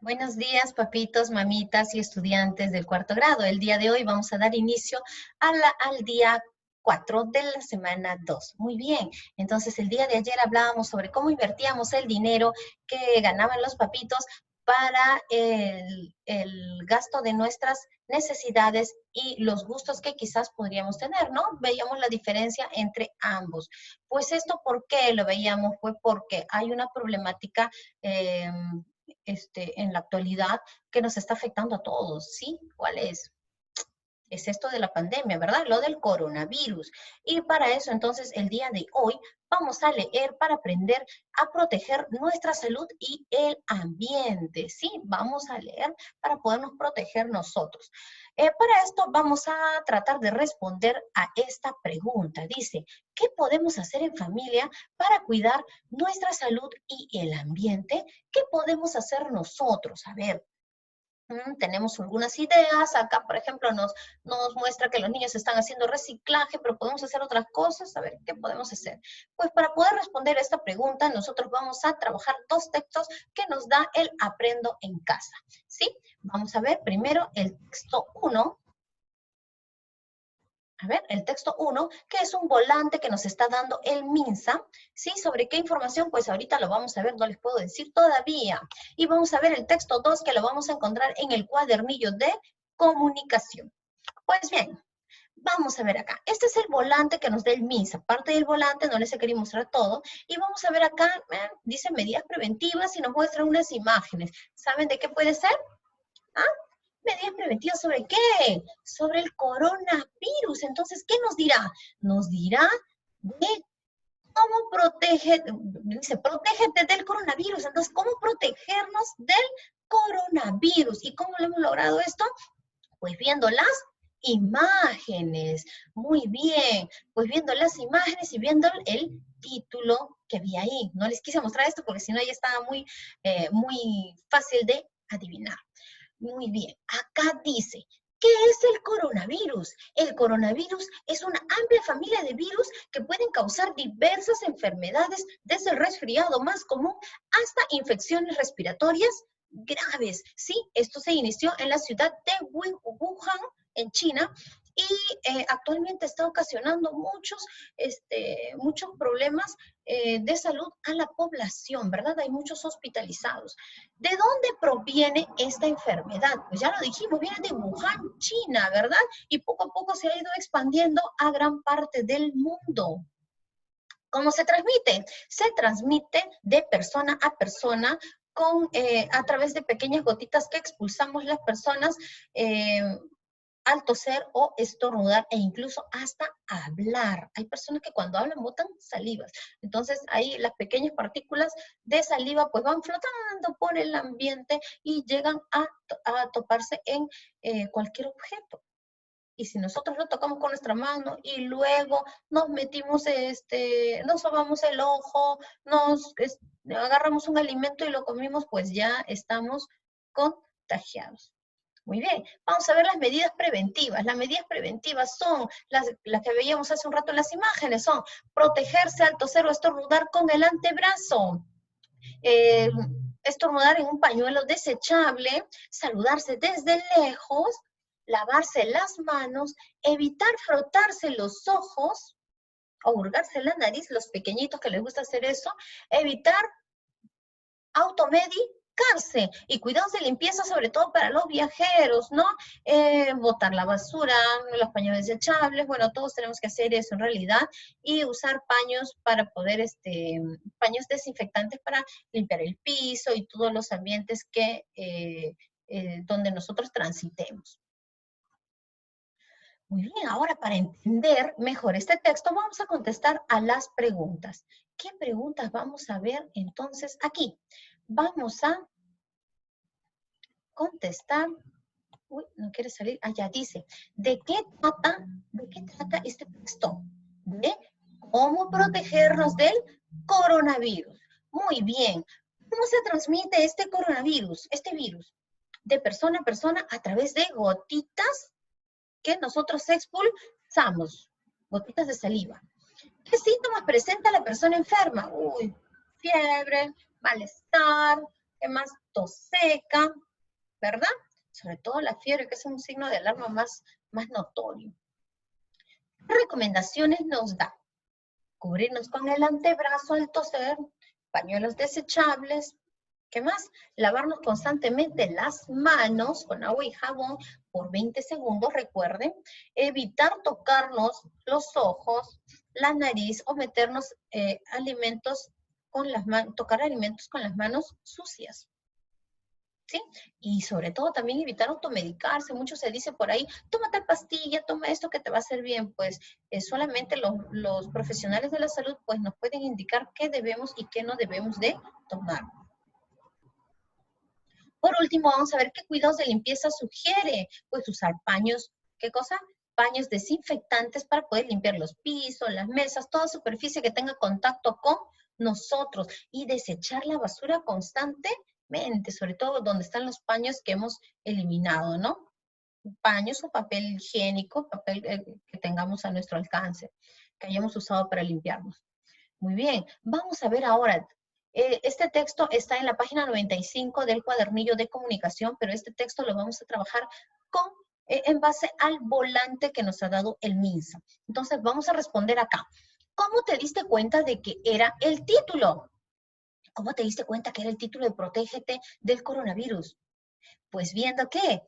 Buenos días, papitos, mamitas y estudiantes del cuarto grado. El día de hoy vamos a dar inicio al día 4 de la semana 2. Muy bien, entonces el día de ayer hablábamos sobre cómo invertíamos el dinero que ganaban los papitos para el gasto de nuestras necesidades y los gustos que quizás podríamos tener, ¿no? Veíamos la diferencia entre ambos. Pues esto, ¿por qué lo veíamos? Fue porque hay una problemática en la actualidad que nos está afectando a todos, ¿sí? ¿Cuál es? Es esto de la pandemia, ¿verdad? Lo del coronavirus. Y para eso, entonces, el día de hoy vamos a leer para aprender a proteger nuestra salud y el ambiente, ¿sí? Vamos a leer para podernos proteger nosotros. Para esto vamos a tratar de responder a esta pregunta. Dice, ¿qué podemos hacer en familia para cuidar nuestra salud y el ambiente? ¿Qué podemos hacer nosotros? A ver, tenemos algunas ideas. Acá, por ejemplo, nos muestra que los niños están haciendo reciclaje, pero podemos hacer otras cosas. A ver, ¿qué podemos hacer? Pues para poder responder a esta pregunta, nosotros vamos a trabajar dos textos que nos da el Aprendo en Casa, ¿sí? Vamos a ver primero el texto 1. A ver, el texto 1, que es un volante que nos está dando el MINSA, ¿sí? ¿Sobre qué información? Pues ahorita lo vamos a ver, no les puedo decir todavía. Y vamos a ver el texto 2, que lo vamos a encontrar en el cuadernillo de comunicación. Pues bien, vamos a ver acá. Este es el volante que nos da el MINSA. Aparte del volante, no les he querido mostrar todo. Y vamos a ver acá, dice medidas preventivas y nos muestra unas imágenes. ¿Saben de qué puede ser? ¿Ah? ¿Medidas preventivas sobre qué? Sobre el coronavirus. Entonces, ¿qué nos dirá? Nos dirá de cómo dice, protégete del coronavirus. Entonces, ¿cómo protegernos del coronavirus? ¿Y cómo lo hemos logrado esto? Pues viendo las imágenes. Muy bien. Pues viendo las imágenes y viendo el título que había ahí. No les quise mostrar esto porque si no ya estaba muy fácil de adivinar. Muy bien, acá dice, ¿qué es el coronavirus? El coronavirus es una amplia familia de virus que pueden causar diversas enfermedades, desde el resfriado más común hasta infecciones respiratorias graves. Sí, esto se inició en la ciudad de Wuhan, en China, y actualmente está ocasionando muchos problemas de salud a la población, ¿verdad? Hay muchos hospitalizados. ¿De dónde proviene esta enfermedad? Pues ya lo dijimos, viene de Wuhan, China, ¿verdad? Y poco a poco se ha ido expandiendo a gran parte del mundo. ¿Cómo se transmite? Se transmite de persona a persona a través de pequeñas gotitas que expulsamos las personas eh, al toser o estornudar e incluso hasta hablar. Hay personas que cuando hablan botan salivas. Entonces ahí las pequeñas partículas de saliva pues van flotando por el ambiente y llegan a toparse en cualquier objeto. Y si nosotros lo tocamos con nuestra mano y luego nos metimos, nos lavamos el ojo, agarramos un alimento y lo comimos, pues ya estamos contagiados. Muy bien, vamos a ver las medidas preventivas. Las medidas preventivas son las que veíamos hace un rato en las imágenes, son protegerse al toser o estornudar con el antebrazo, eh, estornudar en un pañuelo desechable, saludarse desde lejos, lavarse las manos, evitar frotarse los ojos o hurgarse la nariz, los pequeñitos que les gusta hacer eso, evitar automedicarse y cuidados de limpieza sobre todo para los viajeros, ¿no? Botar la basura, los paños desechables, bueno, todos tenemos que hacer eso en realidad y usar paños para poder, paños desinfectantes para limpiar el piso y todos los ambientes donde nosotros transitemos. Muy bien, ahora para entender mejor este texto vamos a contestar a las preguntas. ¿Qué preguntas vamos a ver entonces aquí? Vamos a contestar. Uy, no quiere salir. Ya dice. ¿De qué trata este texto? De cómo protegernos del coronavirus. Muy bien. ¿Cómo se transmite este coronavirus, este virus? De persona a persona a través de gotitas que nosotros expulsamos. Gotitas de saliva. ¿Qué síntomas presenta la persona enferma? Uy, fiebre, malestar, ¿Qué más? Tos seca, ¿verdad? Sobre todo la fiebre, que es un signo de alarma más notorio. ¿Qué recomendaciones nos da? Cubrirnos con el antebrazo al toser, pañuelos desechables. ¿Qué más? Lavarnos constantemente las manos con agua y jabón por 20 segundos, recuerden. Evitar tocarnos los ojos, la nariz o meternos alimentos con las manos, tocar alimentos con las manos sucias. ¿Sí? Y sobre todo también evitar automedicarse. Mucho se dice por ahí, toma tal pastilla, toma esto que te va a hacer bien. Pues solamente los profesionales de la salud pues nos pueden indicar qué debemos y qué no debemos de tomar. Por último, vamos a ver qué cuidados de limpieza sugiere. Pues usar paños, ¿qué cosa? Paños desinfectantes para poder limpiar los pisos, las mesas, toda superficie que tenga contacto con nosotros. Y desechar la basura constantemente, sobre todo donde están los paños que hemos eliminado, ¿no? Paños o papel higiénico, papel que tengamos a nuestro alcance, que hayamos usado para limpiarnos. Muy bien, vamos a ver ahora. Este texto está en la página 95 del cuadernillo de comunicación, pero este texto lo vamos a trabajar en base al volante que nos ha dado el MINSA. Entonces vamos a responder acá. ¿Cómo te diste cuenta de que era el título? ¿Cómo te diste cuenta que era el título de Protégete del coronavirus? Pues viendo que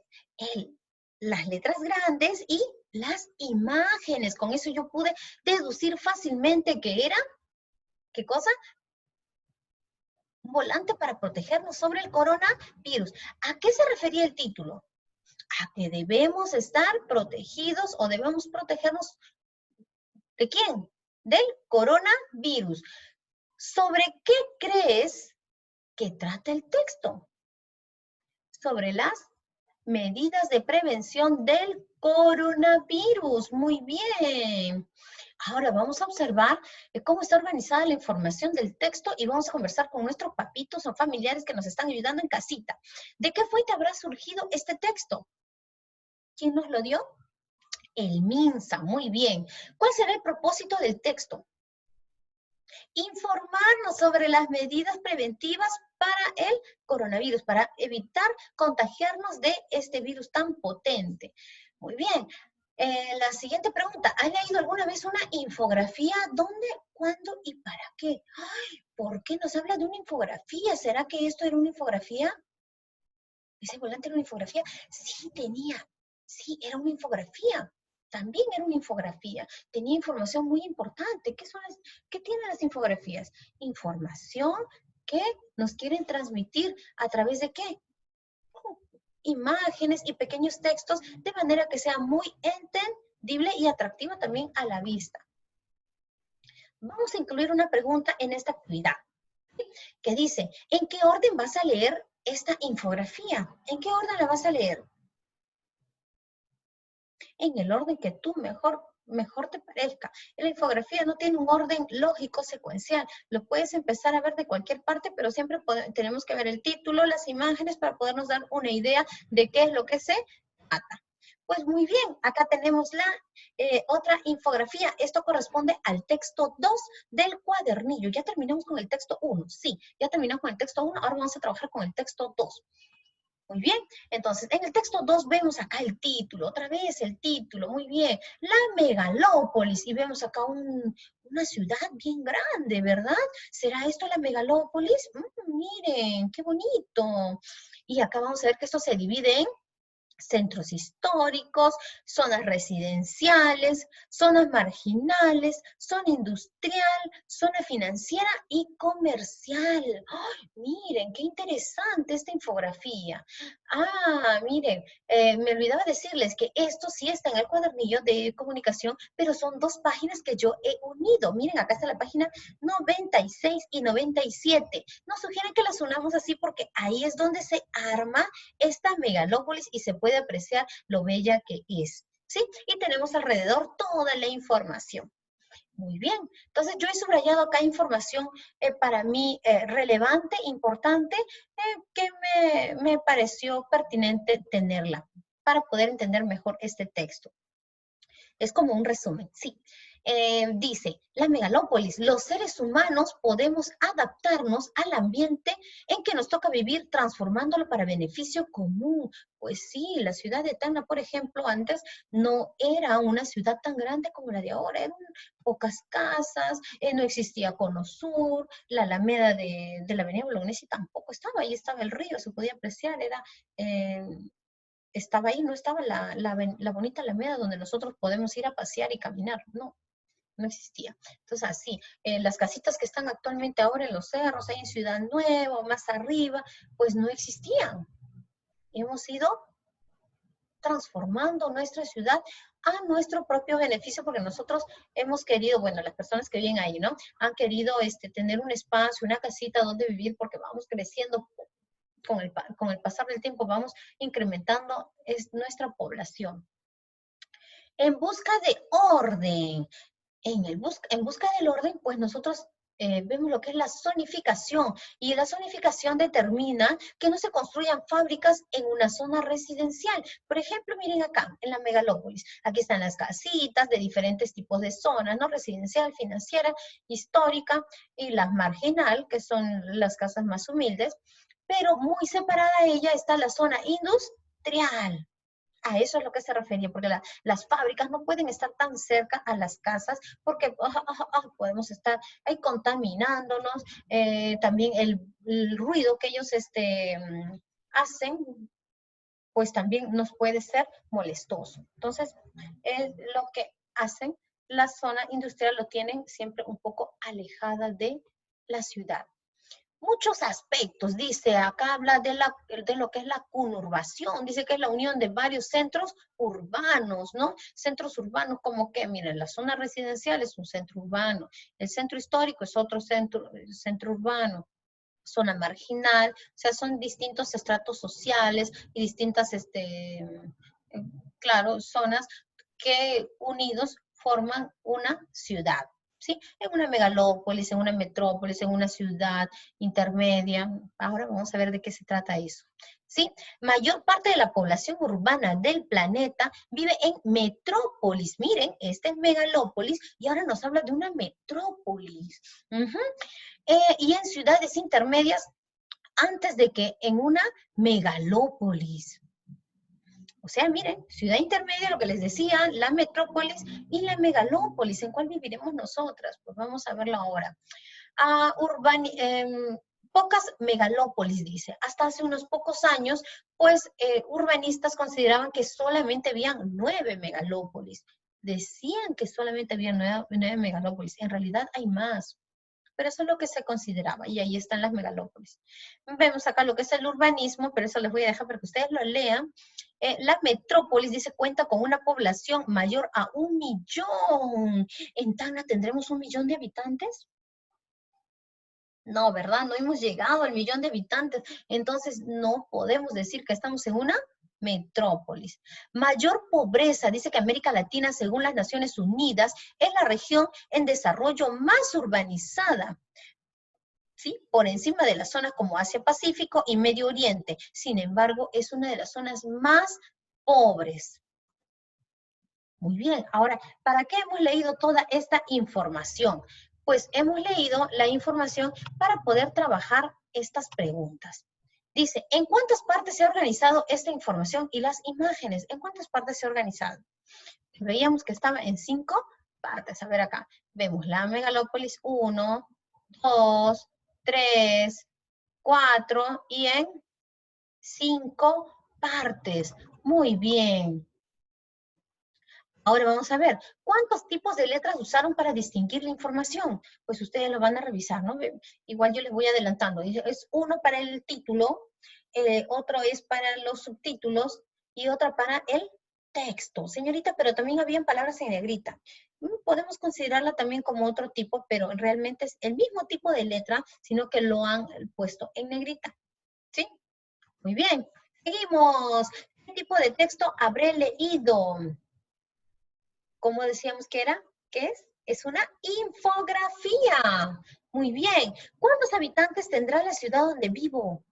las letras grandes y las imágenes. Con eso yo pude deducir fácilmente que era, ¿qué cosa? Un volante para protegernos sobre el coronavirus. ¿A qué se refería el título? A que debemos estar protegidos o debemos protegernos ¿de quién? Del coronavirus. ¿Sobre qué crees que trata el texto? Sobre las medidas de prevención del coronavirus. Muy bien. Ahora vamos a observar cómo está organizada la información del texto y vamos a conversar con nuestros papitos o familiares que nos están ayudando en casita. ¿De qué fuente habrá surgido este texto? ¿Quién nos lo dio? El MINSA, muy bien. ¿Cuál será el propósito del texto? Informarnos sobre las medidas preventivas para el coronavirus, para evitar contagiarnos de este virus tan potente. Muy bien. La siguiente pregunta, ¿has leído alguna vez una infografía? ¿Dónde, cuándo y para qué? Ay, ¿por qué nos habla de una infografía? ¿Será que esto era una infografía? ¿Ese volante era una infografía? Sí, era una infografía. También era una infografía. Tenía información muy importante. ¿Qué tienen las infografías? Información que nos quieren transmitir a través de qué? Imágenes y pequeños textos de manera que sea muy entendible y atractivo también a la vista. Vamos a incluir una pregunta en esta actividad que dice, ¿en qué orden vas a leer esta infografía? ¿En qué orden la vas a leer? En el orden que tú mejor te parezca. La infografía no tiene un orden lógico secuencial. Lo puedes empezar a ver de cualquier parte, pero siempre tenemos que ver el título, las imágenes para podernos dar una idea de qué es lo que se trata. Pues muy bien, acá tenemos la otra infografía. Esto corresponde al texto 2 del cuadernillo. Ya terminamos con el texto 1. Sí, ya terminamos con el texto 1. Ahora vamos a trabajar con el texto 2. Muy bien, entonces en el texto 2 vemos acá el título, otra vez el título, muy bien. La megalópolis, y vemos acá una ciudad bien grande, ¿verdad? ¿Será esto la megalópolis? Miren, qué bonito. Y acá vamos a ver que esto se divide en centros históricos, zonas residenciales, zonas marginales, zona industrial, zona financiera y comercial. ¡Ay, miren, qué interesante esta infografía! Ah, miren, me olvidaba decirles que esto sí está en el cuadernillo de comunicación, pero son dos páginas que yo he unido. Miren, acá está la página 96 y 97. Nos sugieren que las unamos así porque ahí es donde se arma esta megalópolis y se puede apreciar lo bella que es, ¿sí? Y tenemos alrededor toda la información. Muy bien, entonces yo he subrayado acá información para mí relevante, importante, que me pareció pertinente tenerla para poder entender mejor este texto. Es como un resumen, sí. Dice, la megalópolis, los seres humanos podemos adaptarnos al ambiente en que nos toca vivir transformándolo para beneficio común. Pues sí, la ciudad de Tacna, por ejemplo, antes no era una ciudad tan grande como la de ahora, eran pocas casas, no existía Cono Sur, la alameda de la avenida Bolognesi tampoco estaba, ahí estaba el río, se podía apreciar, estaba ahí, no estaba la bonita alameda donde nosotros podemos ir a pasear y caminar, no existía. Entonces, así, las casitas que están actualmente ahora en los cerros, ahí en Ciudad Nueva, o más arriba, pues no existían. Hemos ido transformando nuestra ciudad a nuestro propio beneficio, porque nosotros hemos querido, bueno, las personas que viven ahí, ¿no? Han querido tener un espacio, una casita donde vivir, porque vamos creciendo con el pasar del tiempo, vamos incrementando nuestra población. En busca de orden, en busca del orden, pues nosotros vemos lo que es la zonificación, y la zonificación determina que no se construyan fábricas en una zona residencial. Por ejemplo, miren acá, en la megalópolis, aquí están las casitas de diferentes tipos de zonas, ¿no? Residencial, financiera, histórica, y la marginal, que son las casas más humildes, pero muy separada de ella está la zona industrial. A eso es lo que se refería, porque las fábricas no pueden estar tan cerca a las casas, porque podemos estar ahí contaminándonos, también el ruido que ellos hacen, pues también nos puede ser molestoso. Entonces, lo que hacen, la zona industrial lo tienen siempre un poco alejada de la ciudad. Muchos aspectos, dice, acá habla de lo que es la conurbación, dice que es la unión de varios centros urbanos, ¿no? Centros urbanos como que, miren, la zona residencial es un centro urbano, el centro histórico es otro centro urbano, zona marginal, o sea, son distintos estratos sociales y distintas, claro, zonas que unidos forman una ciudad. ¿Sí? En una megalópolis, en una metrópolis, en una ciudad intermedia. Ahora vamos a ver de qué se trata eso. ¿Sí? Mayor parte de la población urbana del planeta vive en metrópolis. Miren, esta es megalópolis y ahora nos habla de una metrópolis. Y en ciudades intermedias antes de que en una megalópolis. O sea, miren, ciudad intermedia, lo que les decía, la metrópolis y la megalópolis. ¿En cuál viviremos nosotras? Pues vamos a verlo ahora. Pocas megalópolis, dice. Hasta hace unos pocos años, pues urbanistas consideraban que solamente habían 9 megalópolis. Decían que solamente había 9 megalópolis. En realidad hay más. Pero eso es lo que se consideraba, y ahí están las megalópolis. Vemos acá lo que es el urbanismo, pero eso les voy a dejar para que ustedes lo lean. La metrópolis, dice, cuenta con una población mayor a 1 millón. ¿En Tacna tendremos 1 millón de habitantes? No, ¿verdad? No hemos llegado al 1 millón de habitantes, entonces no podemos decir que estamos en una metrópolis. Mayor pobreza, dice que América Latina, según las Naciones Unidas, es la región en desarrollo más urbanizada, ¿sí? Por encima de las zonas como Asia-Pacífico y Medio Oriente. Sin embargo, es una de las zonas más pobres. Muy bien, ahora, ¿para qué hemos leído toda esta información? Pues hemos leído la información para poder trabajar estas preguntas. Dice, ¿en cuántas partes se ha organizado esta información y las imágenes? ¿En cuántas partes se ha organizado? Veíamos que estaba en 5 partes. A ver acá, vemos la megalópolis 1, 2, 3, 4 y en 5 partes. Muy bien. Ahora vamos a ver, ¿cuántos tipos de letras usaron para distinguir la información? Pues ustedes lo van a revisar, ¿no? Igual yo les voy adelantando. Es uno para el título, otro es para los subtítulos y otra para el texto. Señorita, pero también habían palabras en negrita. Podemos considerarla también como otro tipo, pero realmente es el mismo tipo de letra, sino que lo han puesto en negrita. ¿Sí? Muy bien. Seguimos. ¿Qué tipo de texto habré leído? ¿Cómo decíamos que era? ¿Qué es? Es una infografía. Muy bien. ¿Cuántos habitantes tendrá la ciudad donde vivo?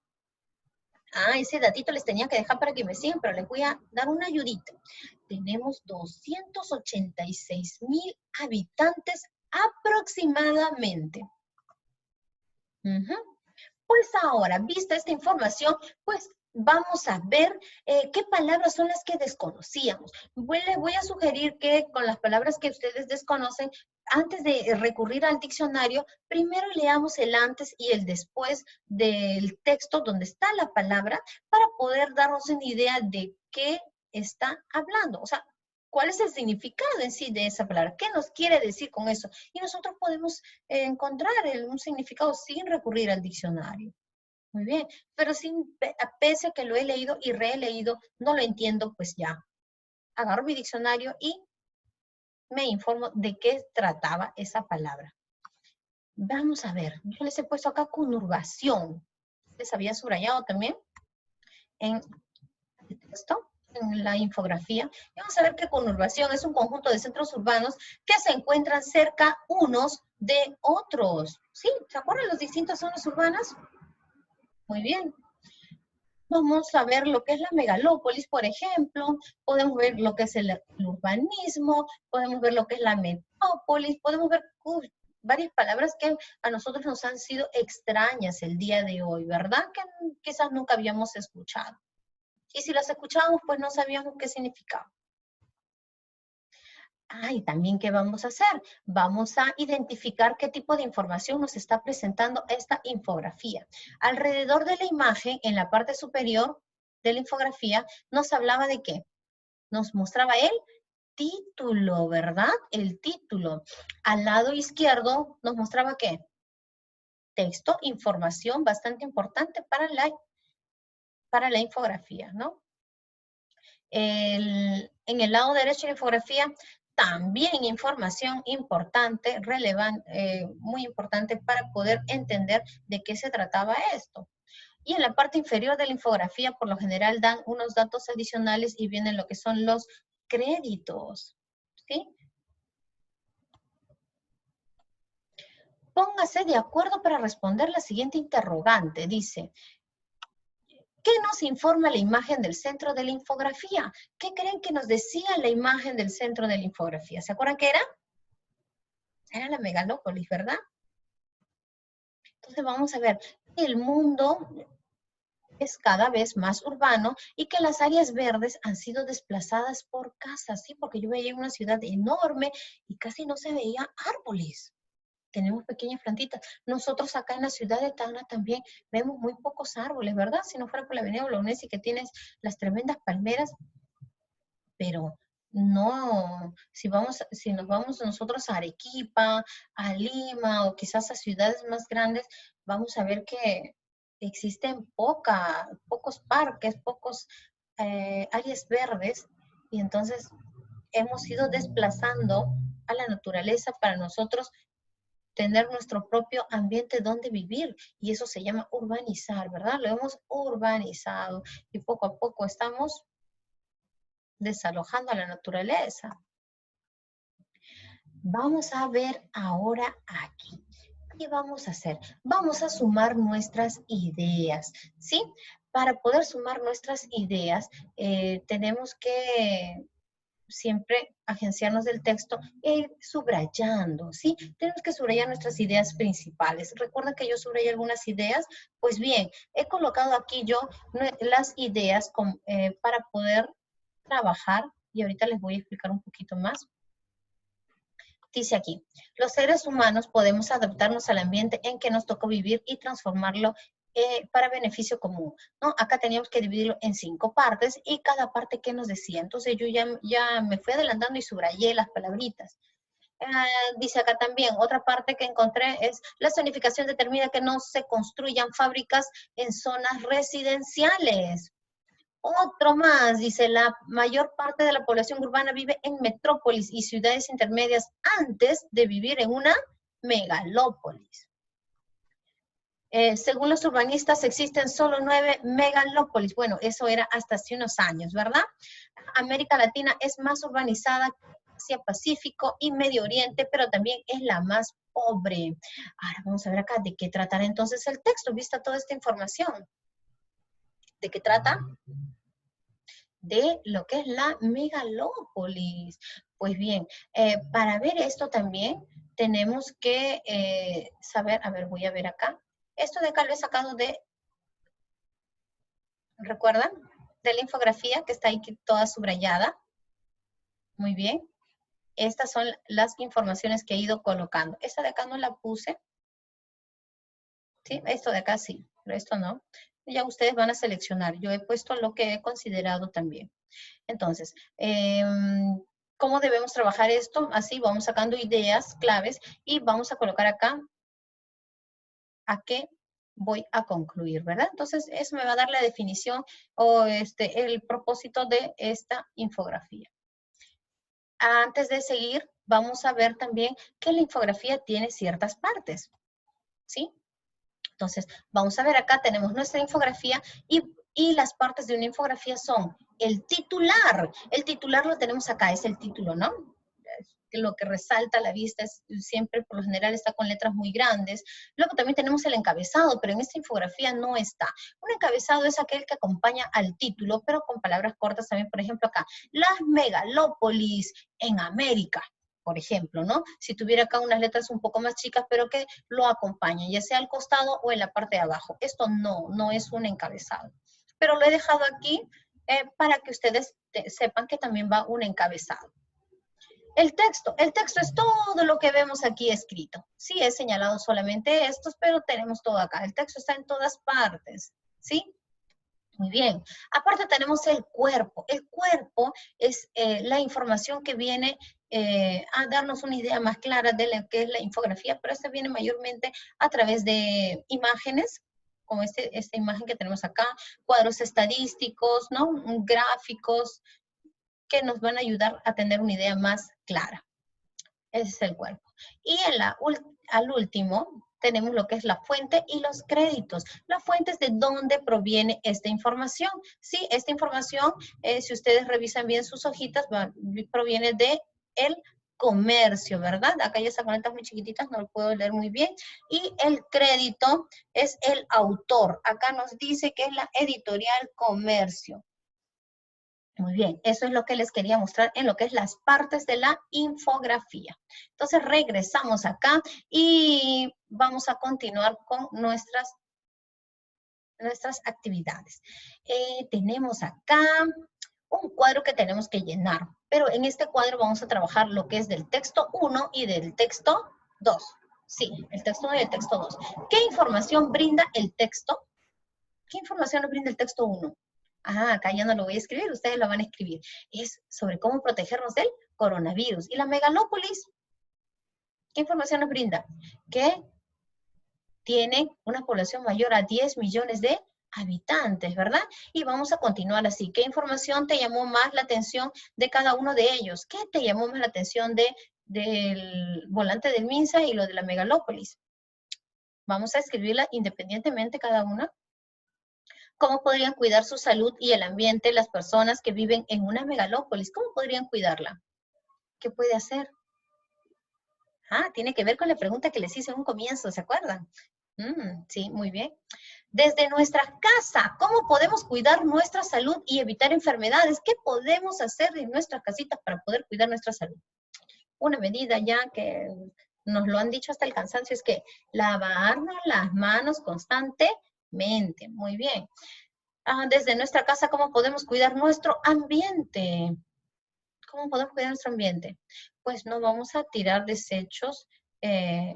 Ese datito les tenía que dejar para que me sigan, pero les voy a dar una ayudita. tenemos 286,000 habitantes aproximadamente. Ujú. Pues ahora, vista esta información, pues vamos a ver qué palabras son las que desconocíamos. Les voy a sugerir que con las palabras que ustedes desconocen, antes de recurrir al diccionario, primero leamos el antes y el después del texto donde está la palabra para poder darnos una idea de qué está hablando. O sea, ¿cuál es el significado en sí de esa palabra? ¿Qué nos quiere decir con eso? Y nosotros podemos encontrar un significado sin recurrir al diccionario. Muy bien, pero pese a que lo he leído y releído, no lo entiendo, pues ya agarro mi diccionario y me informo de qué trataba esa palabra. Vamos a ver, yo les he puesto acá conurbación. Les había subrayado también en el texto, en la infografía. Y vamos a ver que conurbación es un conjunto de centros urbanos que se encuentran cerca unos de otros. ¿Sí? ¿Se acuerdan las distintas zonas urbanas? Muy bien. Vamos a ver lo que es la megalópolis, por ejemplo. Podemos ver lo que es el urbanismo, podemos ver lo que es la metrópolis, podemos ver varias palabras que a nosotros nos han sido extrañas el día de hoy, ¿verdad? Que quizás nunca habíamos escuchado. Y si las escuchábamos, pues no sabíamos qué significaba. Y también, ¿qué vamos a hacer? Vamos a identificar qué tipo de información nos está presentando esta infografía. Alrededor de la imagen, en la parte superior de la infografía, nos hablaba de qué? Nos mostraba el título, ¿verdad? El título. Al lado izquierdo nos mostraba qué? Texto, información bastante importante para la infografía, ¿no? En el lado derecho de la infografía, también información importante, relevante, muy importante para poder entender de qué se trataba esto. Y en la parte inferior de la infografía, por lo general, dan unos datos adicionales y vienen lo que son los créditos, ¿sí? Póngase de acuerdo para responder la siguiente interrogante. Dice, ¿qué nos informa la imagen del centro de la infografía? ¿Qué creen que nos decía la imagen del centro de la infografía? ¿Se acuerdan qué era? Era la megalópolis, ¿verdad? Entonces vamos a ver, el mundo es cada vez más urbano y que las áreas verdes han sido desplazadas por casas, ¿sí? Porque yo veía una ciudad enorme y casi no se veía árboles. Tenemos pequeñas plantitas. Nosotros acá en la ciudad de Tacna también vemos muy pocos árboles, ¿verdad? Si no fuera por la avenida Bolognesi que tienes las tremendas palmeras, pero no, si nos vamos nosotros a Arequipa, a Lima o quizás a ciudades más grandes, vamos a ver que existen pocos parques, pocos áreas verdes, y entonces hemos ido desplazando a la naturaleza para nosotros tener nuestro propio ambiente donde vivir, y eso se llama urbanizar, ¿verdad? Lo hemos urbanizado y poco a poco estamos desalojando a la naturaleza. Vamos a ver ahora aquí. ¿Qué vamos a hacer? Vamos a sumar nuestras ideas, ¿sí? Para poder sumar nuestras ideas, tenemos que siempre agenciarnos del texto e ir subrayando, ¿sí? Tenemos que subrayar nuestras ideas principales. ¿Recuerdan que yo subrayé algunas ideas? Pues bien, he colocado aquí yo las ideas para poder trabajar, y ahorita les voy a explicar un poquito más. Dice aquí, los seres humanos podemos adaptarnos al ambiente en que nos tocó vivir y transformarlo para beneficio común, ¿no? Acá teníamos que dividirlo en 5 partes y cada parte que nos decía. Entonces yo ya me fui adelantando y subrayé las palabritas. Dice acá también, otra parte que encontré es, la zonificación determina que no se construyan fábricas en zonas residenciales. Otro más, dice, la mayor parte de la población urbana vive en metrópolis y ciudades intermedias antes de vivir en una megalópolis. Según los urbanistas, existen solo 9 megalópolis. Bueno, eso era hasta hace unos años, ¿verdad? América Latina es más urbanizada que Asia Pacífico y Medio Oriente, pero también es la más pobre. Ahora vamos a ver acá de qué tratará entonces el texto, vista toda esta información. ¿De qué trata? de lo que es la megalópolis. Pues bien, para ver esto también tenemos que saber, a ver, voy a ver acá. Esto de acá lo he sacado de, ¿recuerdan? De la infografía que está ahí toda subrayada. Muy bien. Estas son las informaciones que he ido colocando. Esta de acá no la puse. ¿Sí? Esto de acá sí, pero esto no. Ya ustedes van a seleccionar. Yo he puesto lo que he considerado también. Entonces, ¿cómo debemos trabajar esto? Así vamos sacando ideas claves y vamos a colocar acá a qué voy a concluir, ¿verdad? Entonces, eso me va a dar la definición o el propósito de esta infografía. Antes de seguir, vamos a ver también que la infografía tiene ciertas partes, ¿sí? Entonces, vamos a ver acá, tenemos nuestra infografía y las partes de una infografía son el titular. El titular lo tenemos acá, es el título, ¿no? Lo que resalta a la vista es siempre, por lo general, está con letras muy grandes. Luego también tenemos el encabezado, pero en esta infografía no está. Un encabezado es aquel que acompaña al título, pero con palabras cortas también, por ejemplo, acá, las megalópolis en América, por ejemplo, ¿no? Si tuviera acá unas letras un poco más chicas, pero que lo acompañen, ya sea al costado o en la parte de abajo. Esto no es un encabezado. Pero lo he dejado aquí para que ustedes sepan que también va un encabezado. El texto es todo lo que vemos aquí escrito. Sí, he señalado solamente estos, pero tenemos todo acá. El texto está en todas partes, ¿sí? Muy bien. Aparte tenemos el cuerpo. El cuerpo es la información que viene a darnos una idea más clara de lo que es la infografía, pero esta viene mayormente a través de imágenes, como esta imagen que tenemos acá, cuadros estadísticos, ¿no? Gráficos, que nos van a ayudar a tener una idea más clara. Ese es el cuerpo. Y al último tenemos lo que es la fuente y los créditos. La fuente es de dónde proviene esta información. Sí, esta información, si ustedes revisan bien sus hojitas, proviene de el comercio, ¿verdad? Acá ya están con letras muy chiquititas, no lo puedo leer muy bien. Y el crédito es el autor. Acá nos dice que es la editorial Comercio. Muy bien, eso es lo que les quería mostrar en lo que es las partes de la infografía. Entonces regresamos acá y vamos a continuar con nuestras actividades. Tenemos acá un cuadro que tenemos que llenar, pero en este cuadro vamos a trabajar lo que es del texto 1 y del texto 2. Sí, el texto 1 y el texto 2. ¿Qué información brinda el texto? ¿Qué información nos brinda el texto 1? Acá ya no lo voy a escribir, ustedes lo van a escribir. Es sobre cómo protegernos del coronavirus. ¿Y la megalópolis? ¿Qué información nos brinda? Que tiene una población mayor a 10 millones de habitantes, ¿verdad? Y vamos a continuar así. ¿Qué información te llamó más la atención de cada uno de ellos? ¿Qué te llamó más la atención del volante del MINSA y lo de la megalópolis? Vamos a escribirla independientemente cada una. ¿Cómo podrían cuidar su salud y el ambiente las personas que viven en una megalópolis? ¿Cómo podrían cuidarla? ¿Qué puede hacer? Tiene que ver con la pregunta que les hice en un comienzo, ¿se acuerdan? Sí, muy bien. Desde nuestra casa, ¿cómo podemos cuidar nuestra salud y evitar enfermedades? ¿Qué podemos hacer en nuestras casitas para poder cuidar nuestra salud? Una medida ya que nos lo han dicho hasta el cansancio es que lavarnos las manos constantemente. Muy bien. Desde nuestra casa, ¿cómo podemos cuidar nuestro ambiente? ¿Cómo podemos cuidar nuestro ambiente? Pues no vamos a tirar desechos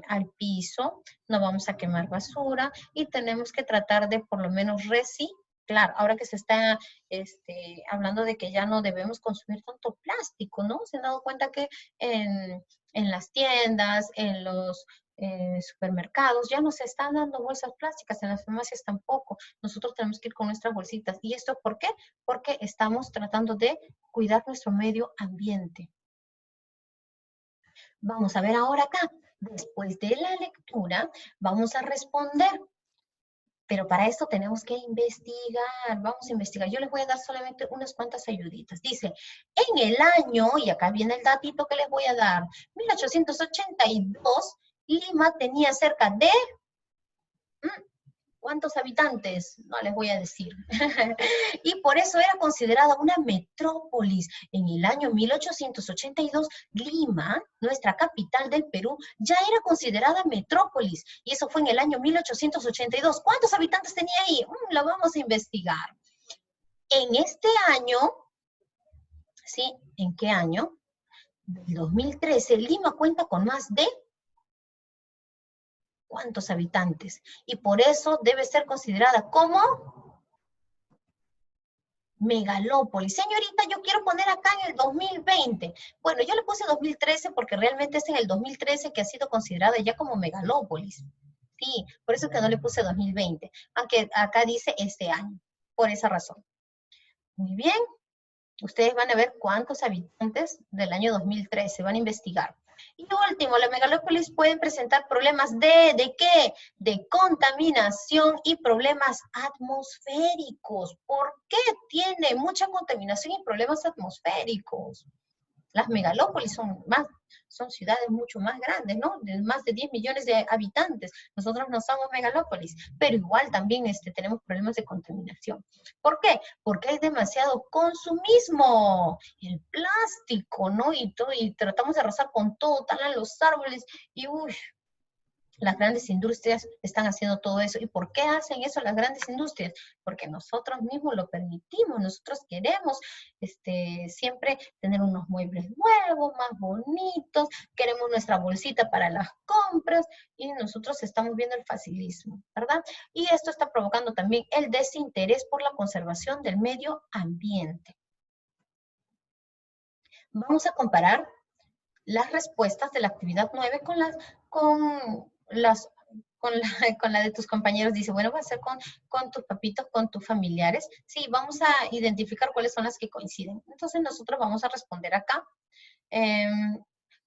al piso, no vamos a quemar basura y tenemos que tratar de por lo menos reciclar. Ahora que se está hablando de que ya no debemos consumir tanto plástico, ¿no? Se han dado cuenta que en las tiendas, en los supermercados, ya no se están dando bolsas plásticas, en las farmacias tampoco. Nosotros tenemos que ir con nuestras bolsitas. ¿Y esto por qué? Porque estamos tratando de cuidar nuestro medio ambiente. Vamos a ver ahora acá. Después de la lectura, vamos a responder. Pero para esto tenemos que investigar. Vamos a investigar. Yo les voy a dar solamente unas cuantas ayuditas. Dice, en el año, y acá viene el datito que les voy a dar, 1882, Lima tenía cerca de ¿Cuántos habitantes? No les voy a decir. Y por eso era considerada una metrópolis. En el año 1882, Lima, nuestra capital del Perú, ya era considerada metrópolis. Y eso fue en el año 1882. ¿Cuántos habitantes tenía ahí? Lo vamos a investigar. En este año, ¿sí? ¿En qué año? Del 2013, Lima cuenta con más de ¿cuántos habitantes? Y por eso debe ser considerada como megalópolis. Señorita, yo quiero poner acá en el 2020. Bueno, yo le puse 2013 porque realmente es en el 2013 que ha sido considerada ya como megalópolis. Sí, por eso es que no le puse 2020, aunque acá dice este año, por esa razón. Muy bien, ustedes van a ver cuántos habitantes del año 2013, van a investigar. Y último, la megalópolis puede presentar problemas ¿de qué? De contaminación y problemas atmosféricos. ¿Por qué tiene mucha contaminación y problemas atmosféricos? Las megalópolis son ciudades mucho más grandes, ¿no? De más de 10 millones de habitantes. Nosotros no somos megalópolis, pero igual también tenemos problemas de contaminación. ¿Por qué? Porque hay demasiado consumismo. El plástico, ¿no? Y tratamos de arrasar con todo, talan los árboles y uy, las grandes industrias están haciendo todo eso. ¿Y por qué hacen eso las grandes industrias? Porque nosotros mismos lo permitimos, nosotros queremos siempre tener unos muebles nuevos, más bonitos, queremos nuestra bolsita para las compras y nosotros estamos viendo el facilismo, ¿verdad? Y esto está provocando también el desinterés por la conservación del medio ambiente. Vamos a comparar las respuestas de la actividad 9 con la de tus compañeros. Dice, bueno, va a ser con tus papitos, con tus familiares. Sí, vamos a identificar cuáles son las que coinciden. Entonces nosotros vamos a responder acá.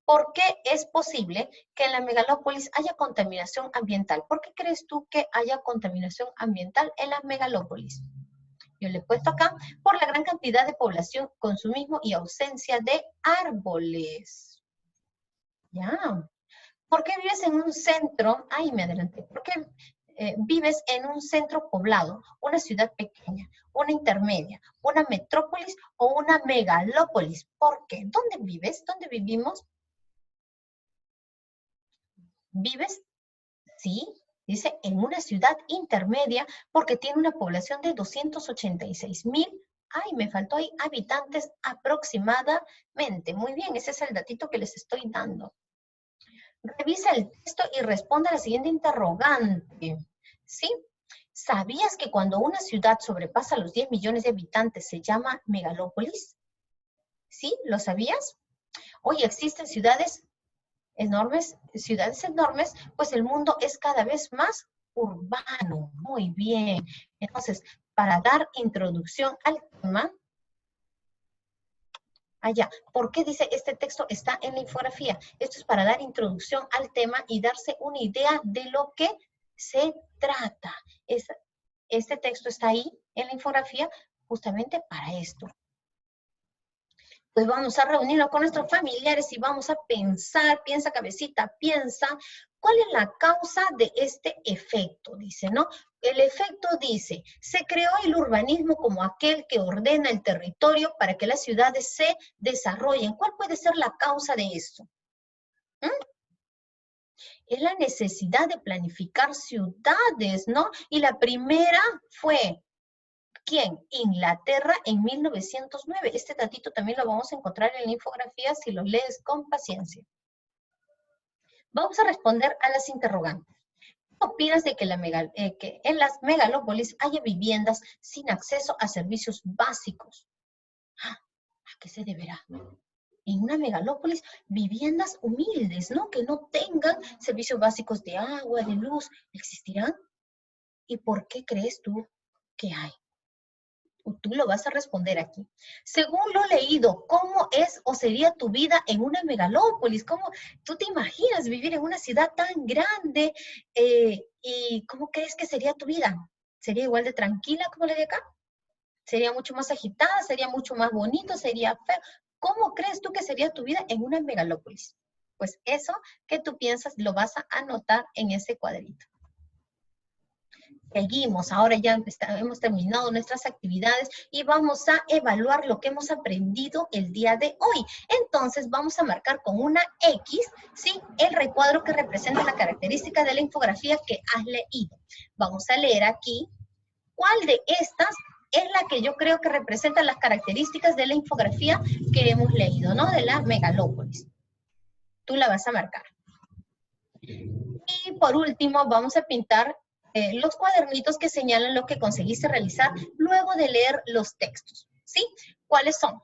¿Por qué es posible que en la megalópolis haya contaminación ambiental? ¿Por qué crees tú que haya contaminación ambiental en las megalópolis? Yo le he puesto acá, por la gran cantidad de población, consumismo y ausencia de árboles. Ya. ¿Por qué vives en un centro? Ay, me adelanté. ¿Por qué vives en un centro poblado, una ciudad pequeña, una intermedia, una metrópolis o una megalópolis? ¿Por qué? ¿Dónde vives? ¿Dónde vivimos? ¿Vives? Sí, dice en una ciudad intermedia porque tiene una población de 286,000. Ay, me faltó ahí habitantes aproximadamente. Muy bien, ese es el datito que les estoy dando. Revisa el texto y responde a la siguiente interrogante. ¿Sí? ¿Sabías que cuando una ciudad sobrepasa los 10 millones de habitantes se llama megalópolis? ¿Sí? ¿Lo sabías? Oye, existen ciudades enormes, pues el mundo es cada vez más urbano. Muy bien. Entonces, para dar introducción al tema, allá. ¿Por qué dice este texto está en la infografía? Esto es para dar introducción al tema y darse una idea de lo que se trata. Este texto está ahí en la infografía justamente para esto. Pues vamos a reunirnos con nuestros familiares y vamos a pensar, piensa cabecita, piensa, ¿cuál es la causa de este efecto? Dice, ¿no? El efecto dice, se creó el urbanismo como aquel que ordena el territorio para que las ciudades se desarrollen. ¿Cuál puede ser la causa de esto? Es la necesidad de planificar ciudades, ¿no? Y la primera fue, ¿quién? Inglaterra en 1909. Este datito también lo vamos a encontrar en la infografía si lo lees con paciencia. Vamos a responder a las interrogantes. ¿Qué opinas de que en las megalópolis haya viviendas sin acceso a servicios básicos? ¿A qué se deberá? En una megalópolis, viviendas humildes, ¿no? Que no tengan servicios básicos de agua, de luz, ¿existirán? ¿Y por qué crees tú que hay? Tú lo vas a responder aquí. Según lo leído, ¿cómo es o sería tu vida en una megalópolis? ¿Cómo tú te imaginas vivir en una ciudad tan grande? ¿Y cómo crees que sería tu vida? ¿Sería igual de tranquila como la de acá? ¿Sería mucho más agitada? ¿Sería mucho más bonito? ¿Sería feo? ¿Cómo crees tú que sería tu vida en una megalópolis? Pues eso que tú piensas lo vas a anotar en ese cuadrito. Seguimos, ahora ya hemos terminado nuestras actividades y vamos a evaluar lo que hemos aprendido el día de hoy. Entonces vamos a marcar con una X, ¿sí?, el recuadro que representa la característica de la infografía que has leído. Vamos a leer aquí cuál de estas es la que yo creo que representa las características de la infografía que hemos leído, ¿no?, de la megalópolis. Tú la vas a marcar. Y por último vamos a pintar los cuadernitos que señalan lo que conseguiste realizar luego de leer los textos, ¿sí? ¿Cuáles son?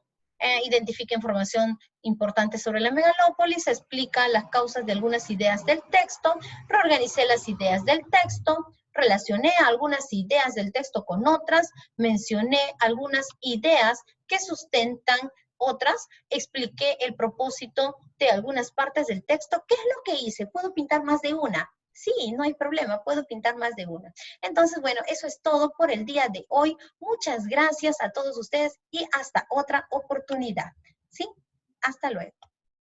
Identifica información importante sobre la megalópolis, explica las causas de algunas ideas del texto, reorganicé las ideas del texto, relacioné algunas ideas del texto con otras, mencioné algunas ideas que sustentan otras, expliqué el propósito de algunas partes del texto. ¿Qué es lo que hice? ¿Puedo pintar más de una? Sí, no hay problema, puedo pintar más de una. Entonces, bueno, eso es todo por el día de hoy. Muchas gracias a todos ustedes y hasta otra oportunidad. ¿Sí? Hasta luego.